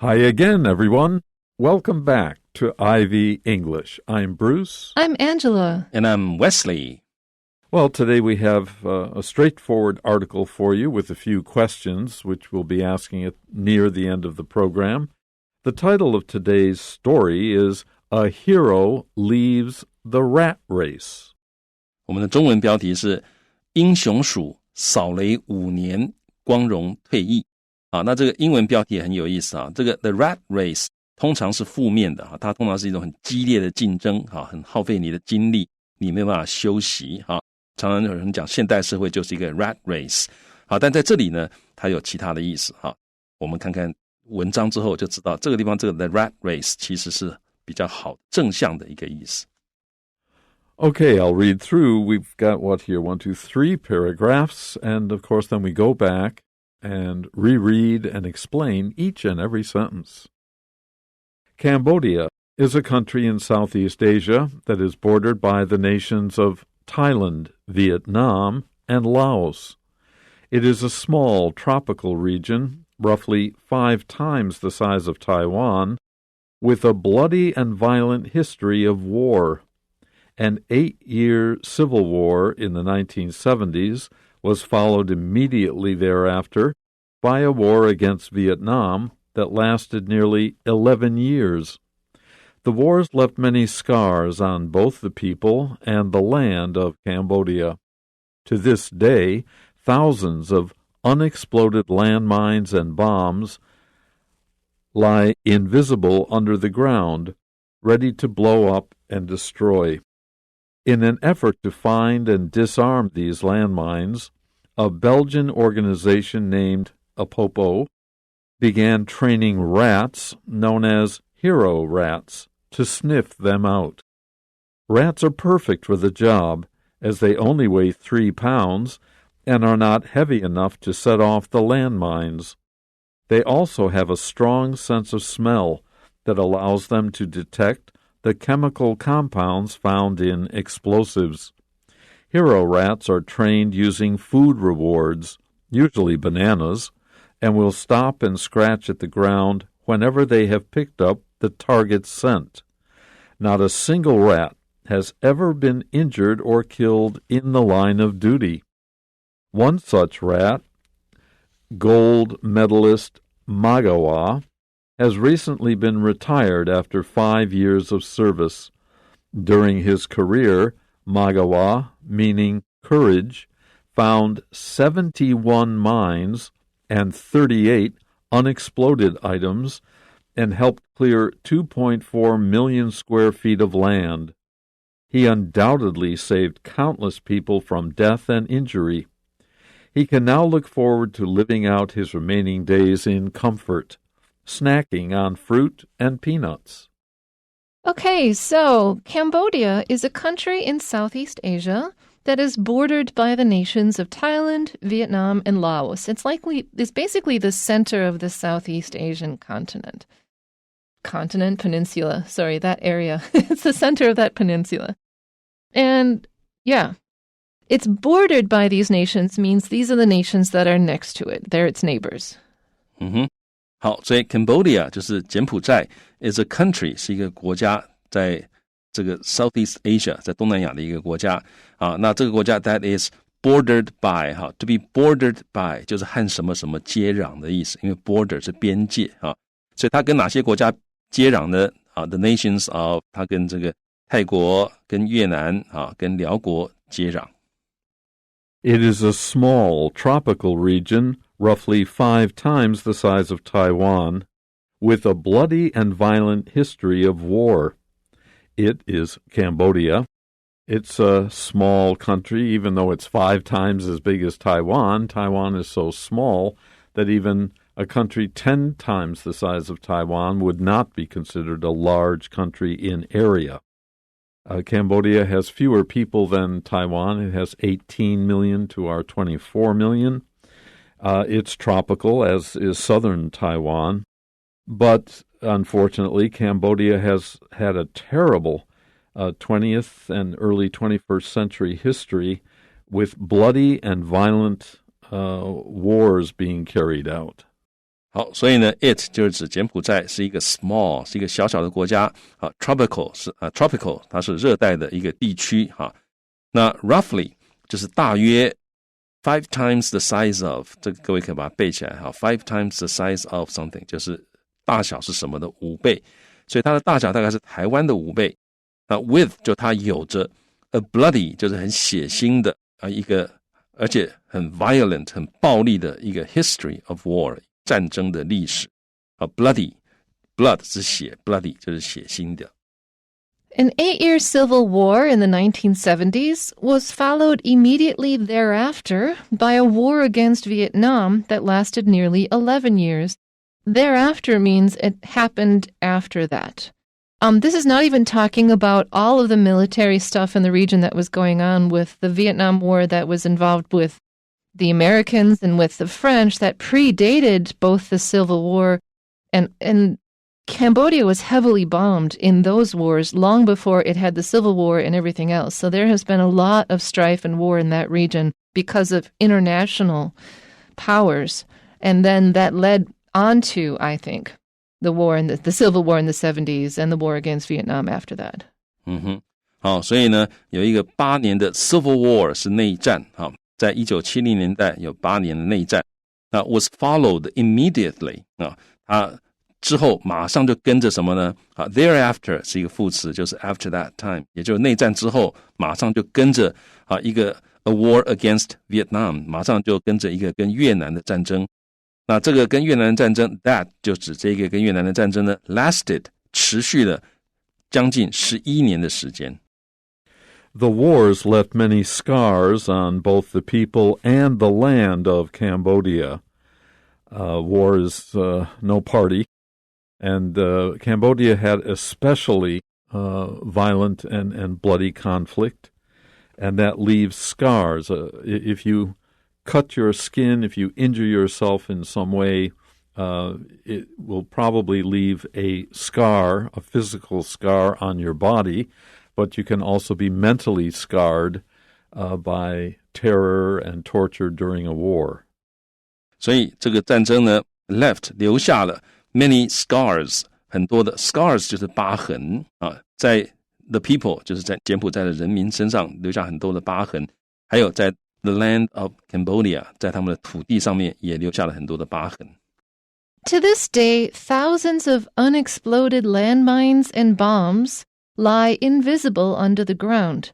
Hi again, everyone. Welcome back to Ivy English. I'm Bruce. I'm Angela. And I'm Wesley. Well, today we have a straightforward article for you with a few questions, which we'll be asking at near the end of the program. The title of today's story is A Hero Leaves the Rat Race. 我们的中文标题是英雄鼠扫雷5年光荣退役。那这个英文标题也很有意思啊。这个 The Rat Race 通常是负面的，它通常是一种很激烈的竞争，很耗费你的精力，你没有办法休息。常常有人讲现代社会就是一个 Rat Race。但在这里呢，它有其他的意思。我们看看文章之后就知道，这个地方这个 The Rat Race 其实是比较好正向的一个意思。Okay, I'll read through. We've got what here? 1, 2, 3 paragraphs. And of course, then we go back and reread and explain each and every sentence. Cambodia is a country in Southeast Asia that is bordered by the nations of Thailand, Vietnam, and Laos. It is a small tropical region, roughly 5 times the size of Taiwan, with a bloody and violent history of war. An 8-year civil war in the 1970s was followed immediately thereafter by a war against Vietnam that lasted nearly 11 years. The wars left many scars on both the people and the land of Cambodia. To this day, thousands of unexploded landmines and bombs lie invisible under the ground, ready to blow up and destroy. In an effort to find and disarm these landmines, a Belgian organization named Apopo began training rats known as hero rats to sniff them out. Rats are perfect for the job, as they only weigh 3 pounds and are not heavy enough to set off the landmines. They also have a strong sense of smell that allows them to detect the chemical compounds found in explosives. Hero rats are trained using food rewards, usually bananas, and will stop and scratch at the ground whenever they have picked up the target's scent. Not a single rat has ever been injured or killed in the line of duty. One such rat, gold medalist Magawa, has recently been retired after 5 years of service. During his career, Magawa, meaning courage, found 71 mines and 38 unexploded items and helped clear 2.4 million square feet of land. He undoubtedly saved countless people from death and injury. He can now look forward to living out his remaining days in comfort, snacking on fruit and peanuts. Okay, so Cambodia is a country in Southeast Asia that is bordered by the nations of Thailand, Vietnam, and Laos. It's basically the center of the Southeast Asian continent. Peninsula. Sorry, that area. It's the center of that peninsula. And yeah, it's bordered by these nations means these are the nations that are next to it. They're its neighbors. 好，所以 Cambodia 就是柬埔寨 is a country 是一个国家，在这个 Southeast Asia 在东南亚的一个国家那这个国家 that is bordered by to be bordered by 就是和什么什么接壤的意思，因为 border 是边界所以它跟哪些国家接壤呢？The nations of 它跟这个泰国、跟越南跟辽国接壤。It is a small tropical region, roughly 5 times the size of Taiwan, with a bloody and violent history of war. It is Cambodia. It's a small country, even though it's 5 times as big as Taiwan. Taiwan is so small that even a country 10 times the size of Taiwan would not be considered a large country in area. Cambodia has fewer people than Taiwan. It has 18 million to our 24 million. It's tropical, as is southern Taiwan. But unfortunately, Cambodia has had a terrible 20th and early 21st century history with bloody and violent wars being carried out. 好，所以呢 it 就是指柬埔寨是一个 small 是一个小小的国家tropical 是tropical 它是热带的一个地区那 roughly 就是大约 5 times the size of 这个各位可以把它背起来5 times the size of something 就是大小是什么的5倍，所以它的大小大概是台湾的5倍。那 with 就它有着 a bloody 就是很血腥的一个而且很 violent 很暴力的一个 history of war 战争的历史bloody blood 是血 bloody 就是血腥的。An 8-year civil war in the 1970s was followed immediately thereafter by a war against Vietnam that lasted nearly 11 years. Thereafter means it happened after that. This is not even talking about all of the military stuff in the region that was going on with the Vietnam War that was involved with the Americans and with the French that predated both the Civil War and Cambodia was heavily bombed in those wars long before it had the Civil War and everything else. So there has been a lot of strife and war in that region because of international powers. And then that led on to, I think, the war in the Civil War in the 70s and the war against Vietnam after that. 好，所以呢有一个8年的 Civil War 是内战在1970年代有8年的内战was followed immediately 它之后马上就跟着什么呢thereafter 是一个副词，就是 after that time 也就是内战之后马上就跟着一个 a war against Vietnam 马上就跟着一个跟越南的战争。那这个跟越南的战争 that 就指这个跟越南的战争呢 lasted 持续了将近11年的时间。The wars left many scars on both the people and the land of Cambodia. War is no party, and Cambodia had especially violent and bloody conflict, and that leaves scars. If you cut your skin, if you injure yourself in some way, it will probably leave a scar, a physical scar on your body, but you can also be mentally scarred by terror and torture during a war. 所以这个战争呢 left 留下了 many scars 很多的 scars 就是疤痕在 the people 就是在柬埔寨的人民身上留下很多的疤痕，还有在 the land of Cambodia 在他们的土地上面也留下了很多的疤痕。To this day, thousands of unexploded landmines and bombs lie invisible under the ground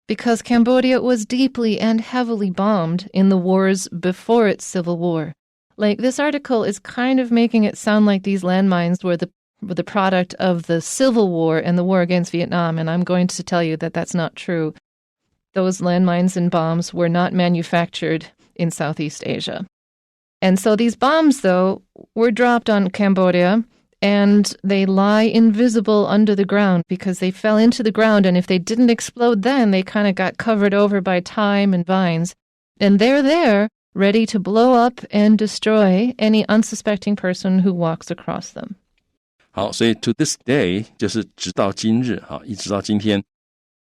because Cambodia was deeply and heavily bombed in the wars before its civil war. Like, this article is kind of making it sound like these landmines were the product of the Civil War and the war against Vietnam, and I'm going to tell you that that's not true. Those landmines and bombs were not manufactured in Southeast Asia. And so these bombs, though, were dropped on Cambodia, and they lie invisible under the ground because they fell into the ground, and if they didn't explode then, they kind of got covered over by thyme and vines. And they're there, ready to blow up and destroy any unsuspecting person who walks across them. 好，所以 to this day 就是直到今日一直到今天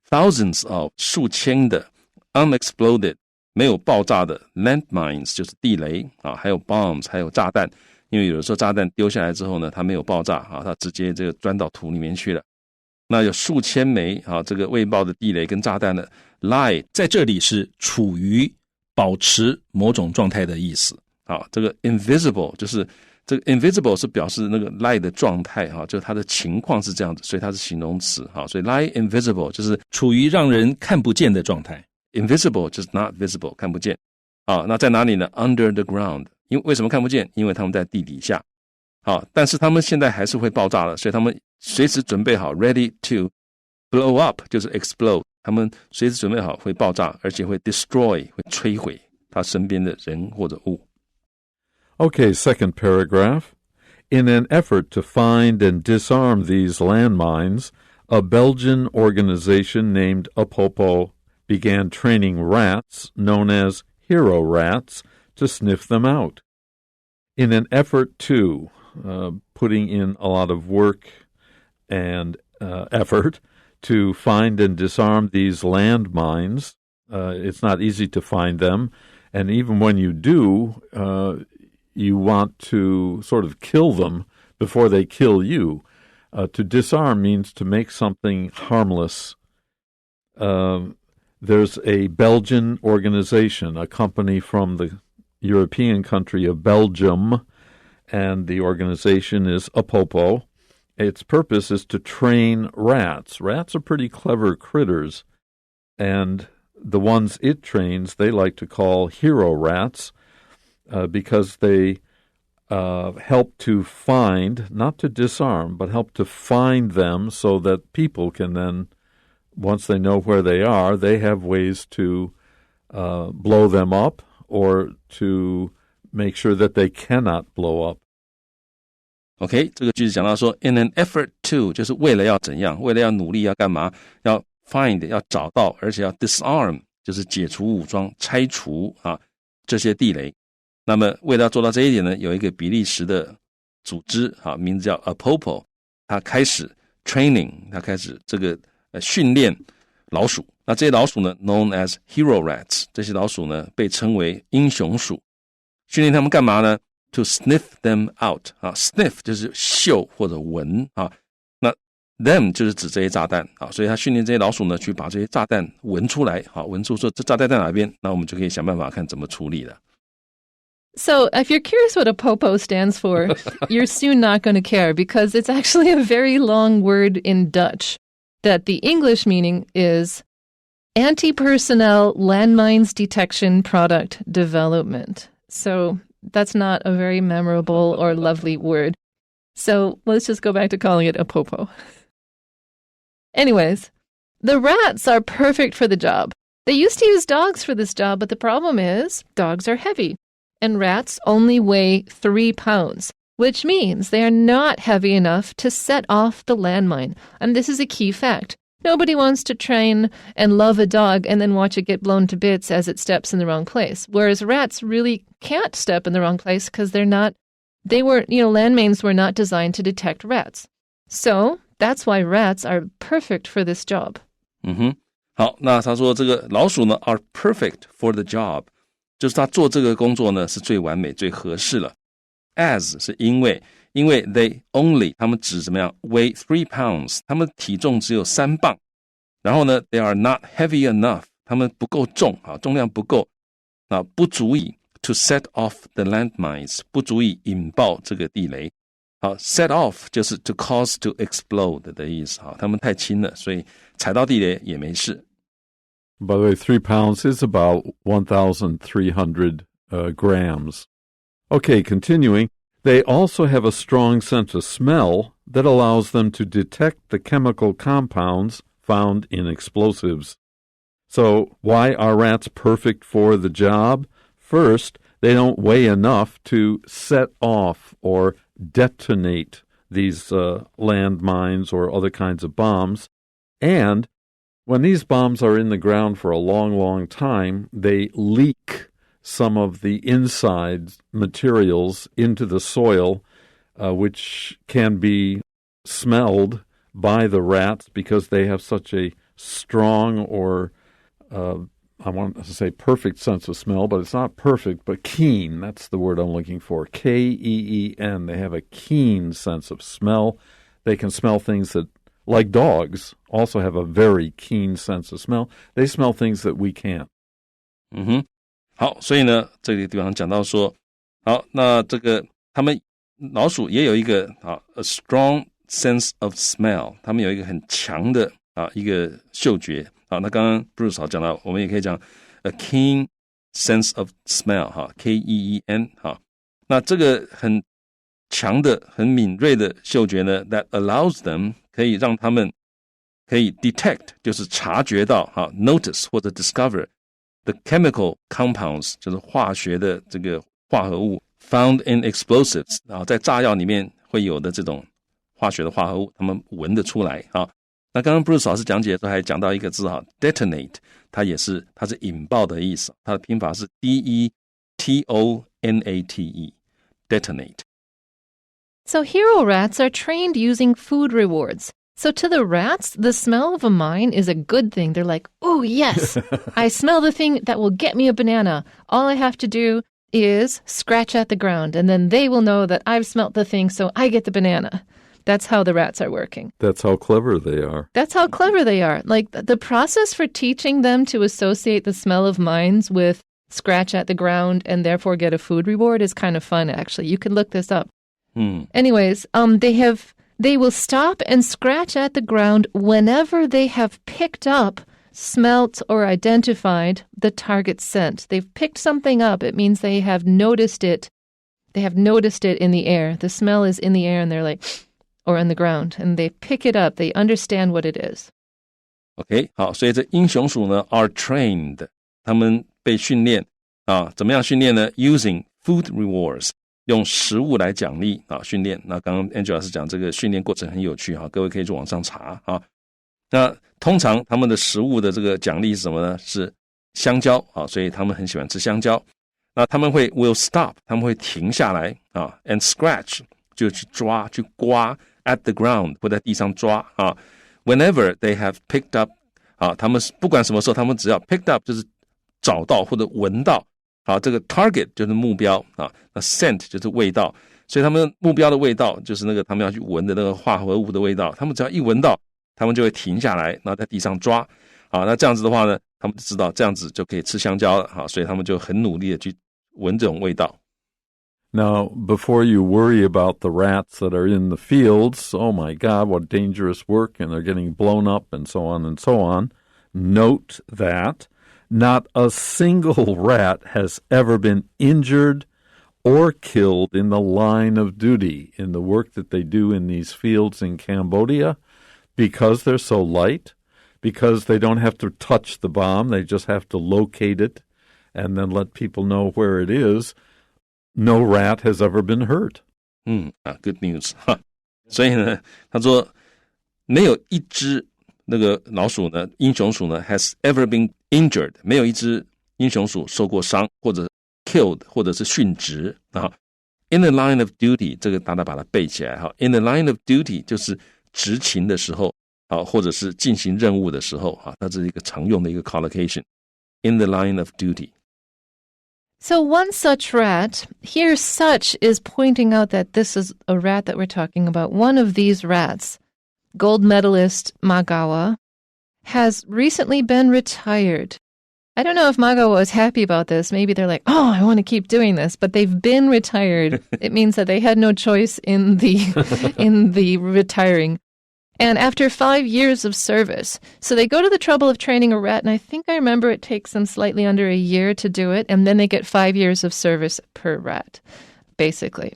thousands of 数千的 unexploded 没有爆炸的 landmines 就是地雷还有 bombs 还有炸弹，因为有的时候炸弹丢下来之后呢它没有爆炸它直接这个钻到土里面去了。那有数千枚这个未爆的地雷跟炸弹的 lie 在这里是处于保持某种状态的意思这个 invisible 就是这个 invisible 是表示那个 lie 的状态就是它的情况是这样子，所以它是形容词所以 lie invisible 就是处于让人看不见的状态， invisible 就是 not visible 看不见那在哪里呢 under the ground 为什么看不见？因为他们在地底下但是他们现在还是会爆炸了，所以他们随时准备好 ready to blow up 就是 explode 他们随时准备好会爆炸，而且会 destroy 会摧毁他身边的人或者物。 Okay, second paragraph. In an effort to find and disarm these landmines, a Belgian organization named Apopo began training rats known as hero rats to sniff them out. In an effort to, putting in a lot of work and effort to find and disarm these landmines. It's not easy to find them, and even when you do, you want to sort of kill them before they kill you. To disarm means to make something harmless. There's a Belgian organization, a company from the European country of Belgium, and the organization is Apopo. Its purpose is to train rats. Rats are pretty clever critters, and the ones it trains they like to call hero rats because they help to find, not to disarm, but help to find them so that people can then, once they know where they are, they have ways to blow them up or to make sure that they cannot blow up. OK， 这个句子讲到说 in an effort to 就是为了要怎样，为了要努力要干嘛，要 find 要找到，而且要 disarm 就是解除武装，拆除这些地雷。那么为了要做到这一点呢，有一个比利时的组织名字叫 Apopo， 它开始 training， 它开始这个训练老鼠。那这些老鼠呢 known as hero rats， 这些老鼠呢被称为英雄鼠。训练他们干嘛呢？To sniff them out sniff 就是嗅或者闻那 them 就是指这些炸弹所以他训练这些老鼠呢去把这些炸弹闻出来闻出说这炸弹在哪边，那我们就可以想办法看怎么处理了。So if you're curious what a popo stands for, you're soon not going to care because it's actually a very long word in Dutch that the English meaning is anti-personnel landmines detection product development. So that's not a very memorable or lovely word. So let's just go back to calling it a popo. Anyways, the rats are perfect for the job. They used to use dogs for this job, but the problem is dogs are heavy, and rats only weigh 3 pounds, which means they are not heavy enough to set off the landmine. And this is a key fact. Nobody wants to train and love a dog and then watch it get blown to bits as it steps in the wrong place. Whereas rats really can't step in the wrong place because landmines were not designed to detect rats. So that's why rats are perfect for this job. 好，那他说这个老鼠呢 are perfect for the job， 就是他做这个工作呢是最完美、最合适了。As 是因为 they only 他们只怎么样 weigh 3 pounds， 他们体重只有3磅，然后呢 they are not heavy enough， 他们不够重重量不够不足以 to set off the landmines， 不足以引爆这个地雷。set off 就是 to cause to explode 的意思他们太轻了，所以踩到地雷也没事。By the way, 3 pounds is about 1,300 grams. Okay, continuing. They also have a strong sense of smell that allows them to detect the chemical compounds found in explosives. So, why are rats perfect for the job? First, they don't weigh enough to set off or detonate these landmines or other kinds of bombs. And when these bombs are in the ground for a long, long time, they leak some of the inside materials into the soil, which can be smelled by the rats because they have such a strong or, I want to say perfect sense of smell, but it's not perfect, but keen. That's the word I'm looking for. K-E-E-N. They have a keen sense of smell. They can smell things that, like dogs, also have a very keen sense of smell. They smell things that we can't. 好，所以呢，这个地方讲到说，好，那这个他们老鼠也有一个a strong sense of smell， 他们有一个很强的一个嗅觉。那刚刚 Bruce 讲到，我们也可以讲 a keen sense of smell K-E-E-N 那这个很强的、很敏锐的嗅觉呢 ，that allows them 可以让他们可以 detect 就是察觉到notice 或者 discover。The chemical compounds 就是化学的这个化合物 found in explosives 在炸药里面会有的这种化学的化合物，他们闻得出来那刚刚 Bruce 老师讲解的时候还讲到一个字detonate， 它是引爆的意思，它的拼法是 D-E-T-O-N-A-T-E detonate. So hero rats are trained using food rewards.So to the rats, the smell of a mine is a good thing. They're like, oh, yes, I smell the thing that will get me a banana. All I have to do is scratch at the ground, and then they will know that I've smelt the thing, so I get the banana. That's how the rats are working. That's how clever they are. That's how clever they are. Like the process for teaching them to associate the smell of mines with scratch at the ground and therefore get a food reward is kind of fun, actually. You can look this up. Anyways, they will stop and scratch at the ground whenever they have picked up, smelt, or identified the target scent. They've picked something up. It means they have noticed it. They have noticed it in the air. The smell is in the air, and they're like, or on the ground, and they pick it up. They understand what it is. OK， 好，所以这英雄鼠呢 are trained， 他们被训练啊，怎么样训练呢 ？Using food rewards， 用食物来奖励啊，训练。那刚刚 Angela 是讲这个训练过程很有趣哈，各位可以去网上查啊。那通常他们的食物的这个奖励是什么呢？是香蕉啊，所以他们很喜欢吃香蕉。那他们会 will stop， 他们会停下来啊 ，and scratch 就去抓去刮 at the ground， 会在地上抓啊。Whenever they have picked up， 啊，他们不管什么时候，他们只要 picked up 就是找到或者闻到，好，这个 target 就是目标啊，那 scent 就是味道，所以他们目标的味道就是那个他们要去闻的那个化合物的味道，他们只要一闻到，他们就会停下来，然后在地上抓，好，那这样子的话呢，他们就知道这样子就可以吃香蕉了，好，所以他们就很努力的去闻这种味道。Now, before you worry about the rats that are in the fields, oh my God, what dangerous work, and they're getting blown up and so on, note that not a single rat has ever been injured or killed in the line of duty in the work that they do in these fields in Cambodia because they're so light, because they don't have to touch the bomb, they just have to locate it and then let people know where it is.No rat has ever been hurt. Good news. 所以呢，他说没有一只那个老鼠呢，英雄鼠呢 has ever been injured， 没有一只英雄鼠受过伤，或者 killed， 或者是殉职啊。In the line of duty， 这个大家把它背起来哈。In the line of duty 就是执勤的时候啊，或者是进行任务的时候啊，它这是一个常用的一个 collocation。In the line of duty。So one such rat, here such is pointing out that this is a rat that we're talking about. One of these rats, gold medalist Magawa, has recently been retired. I don't know if Magawa is happy about this. Maybe they're like, oh, I want to keep doing this, but they've been retired. It means that they had no choice in the retiring.And after 5 years of service, so they go to the trouble of training a rat, and I think I remember it takes them slightly under a year to do it, and then they get 5 years of service per rat, basically.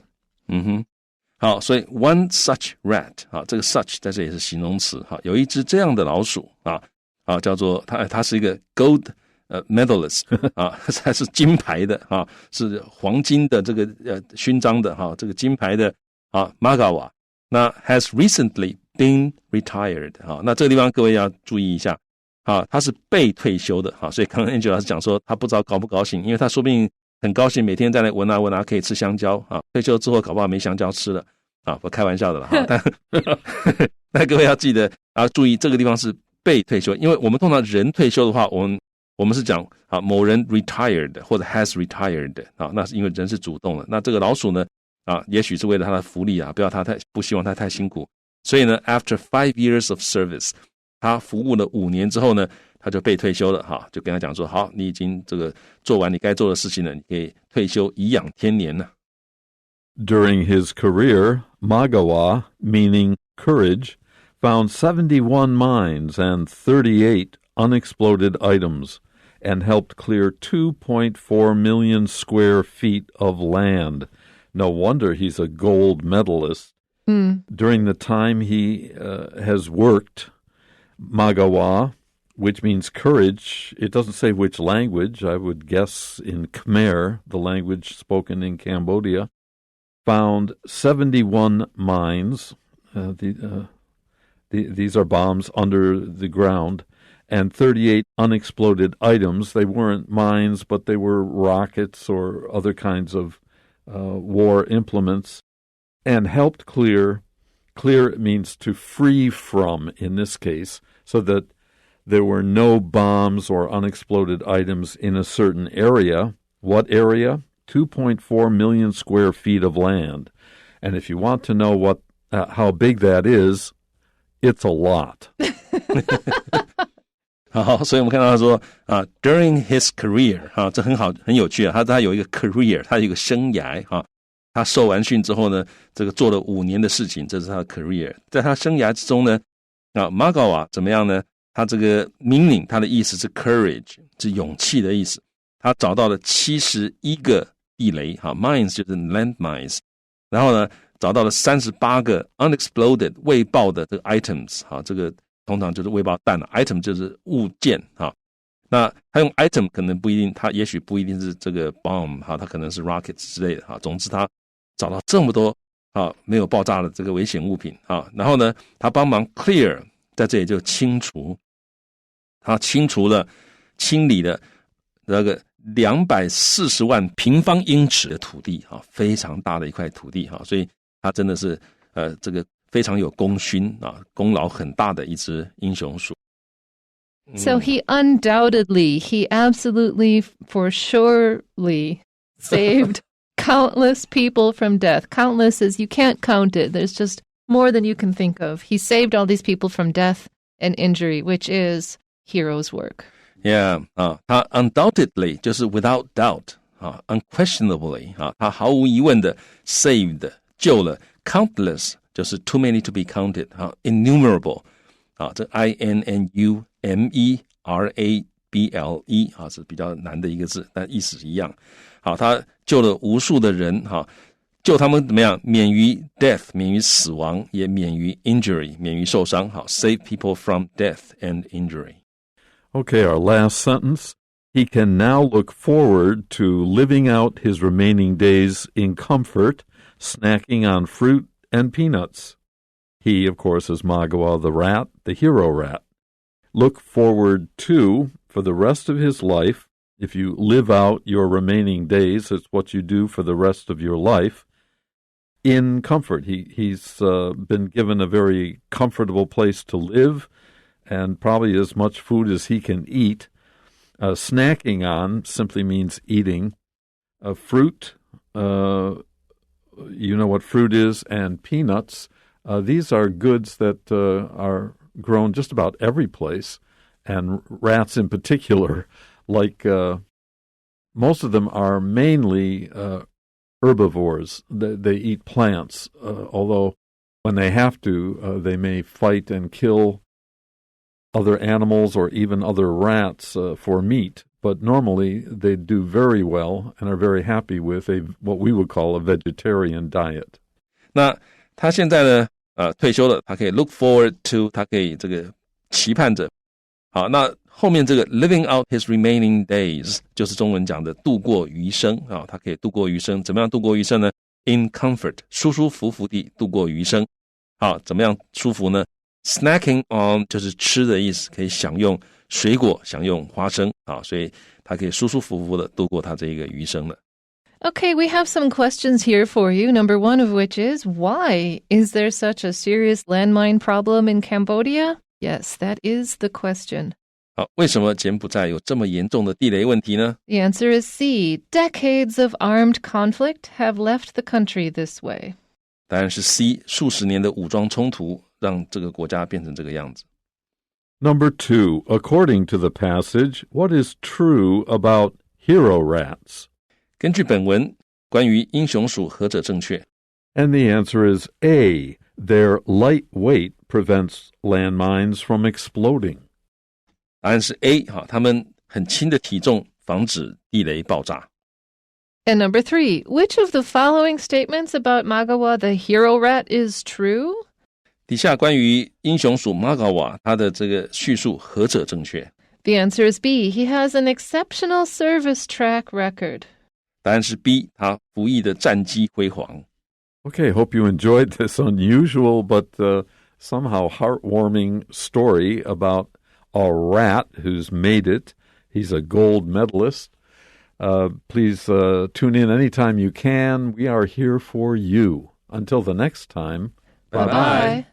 好，所以 one such rat 啊，这个 such 在这里是形容词，好，有一只这样的老鼠啊，叫做它是一个 gold medalist 啊，它是金牌的啊，是黄金的这个勋章的哈，这个金牌的啊 Magawa， 那 has recently.Been retired 好，那这个地方各位要注意一下好，他是被退休的好，所以刚刚 Angela 是讲说他不知道高不高兴，因为他说不定很高兴每天在那闻啊闻啊可以吃香蕉啊，退休之后搞不好没香蕉吃了啊，我开玩笑的了哈，但各位要记得啊，注意这个地方是被退休，因为我们通常人退休的话，我们是讲啊某人 retired 或者 has retired 啊，那是因为人是主动的，那这个老鼠呢啊，也许是为了他的福利啊，不希望他太辛苦。所以呢 after 5 years of service 他服务了5年之后呢他就被退休了哈，就跟他讲说好，你已经这个做完你该做的事情了，你可以退休颐养天年了。 During his career, Magawa, meaning courage, found 71 mines and 38 unexploded items and helped clear 2.4 million square feet of land. No wonder he's a gold medalist.During the time he has worked, Magawa, which means courage, it doesn't say which language, I would guess in Khmer, the language spoken in Cambodia, found 71 mines, these are bombs under the ground, and 38 unexploded items. They weren't mines, but they were rockets or other kinds of war implements.And helped clear means to free from in this case, so that there were no bombs or unexploded items in a certain area. What area? 2.4 million square feet of land. And if you want to know how big that is, it's a lot. 好，所以我们看到他说during his career 这很好，很有趣他有一个 career， 他有一个生涯他受完训之后呢，这个做了5年的事情，这是他的 career。在他生涯之中呢，Magawa 怎么样呢？他这个 meaning 他的意思是 courage， 是勇气的意思。他找到了71个地雷，mines 就是 landmines， 然后呢，找到了38个 unexploded 未爆的这个 items， 这个通常就是未爆弹item 就是物件那他用 item 可能不一定，他也许不一定是这个 bomb 他可能是 rockets 之类的总之他找到这么多没有爆炸的这个危险物品然后呢，他帮忙 clear， 在这里就清除，他清理了那个240万平方英尺的土地非常大的一块土地所以他真的是这个非常有功勋功劳很大的一只英雄鼠。So he absolutely, for surely saved countless people from death. Countless is you can't count it. There's just more than you can think of. He saved all these people from death and injury, which is hero's work. Yeah, 他 undoubtedly 就是 without doubt unquestionably 他毫无疑問的 saved 救了 countless 就是 too many to be counted innumerable 這 INNUMERABLE 是比較難的一個字，但意思是一樣他救了無數的人救他們怎麼樣免於 death 免於死亡，也免於 injury 免於受傷save people from death and injury. Okay, our last sentence. He can now look forward to living out his remaining days in comfort, snacking on fruit and peanuts. He, of course, is Magawa the rat, the hero rat. Look forward to, for the rest of his life, if you live out your remaining days, it's what you do for the rest of your life, in comfort. He's been given a very comfortable place to live, and probably as much food as he can eat. Snacking on simply means eating. Fruit, you know what fruit is, and peanuts. These are goods that are grown just about every place, and rats in particular, like most of them are mainly herbivores. They eat plants, although when they have to, they may fight and kill other animals or even other rats for meat, but normally they do very well and are very happy with what we would call a vegetarian diet. 那他现在呢退休了，他可以 look forward to， 他可以这个期盼着那后面这个 living out his remaining days 就是中文讲的度过余生他可以度过余生，怎么样度过余生呢？ in comfort 舒舒服服地度过余生怎么样舒服呢？Snacking on 就是吃的意思，可以享用水果，享用花生所以他可以舒舒服服的度过他这一个余生了。Okay, we have some questions here for you. Number one of which is, why is there such a serious landmine problem in Cambodia? Yes, that is the question. 为什么柬埔寨有这么严重的地雷问题呢？ The answer is C. Decades of armed conflict have left the country this way. 答案是 C， 数十年的武装冲突让这个国家变成这个样子。 Number 2, according to the passage, what is true about hero rats? 根据本文，关于英雄鼠何者正确？ And the answer is A. Their light weight prevents landmines from exploding. 答案是 A， 他们很轻的体重防止地雷爆炸。 And number 3, which of the following statements about Magawa the hero rat is true? 底下关于英雄鼠 Magawa 他的这个叙述何者正确？ The answer is B. He has an exceptional service track record. 答案是 B， 他服役的战绩辉煌。 Okay, hope you enjoyed this unusual but somehow heartwarming story about a rat who's made it. He's a gold medalist. Please tune in anytime you can. We are here for you. Until the next time, bye-bye.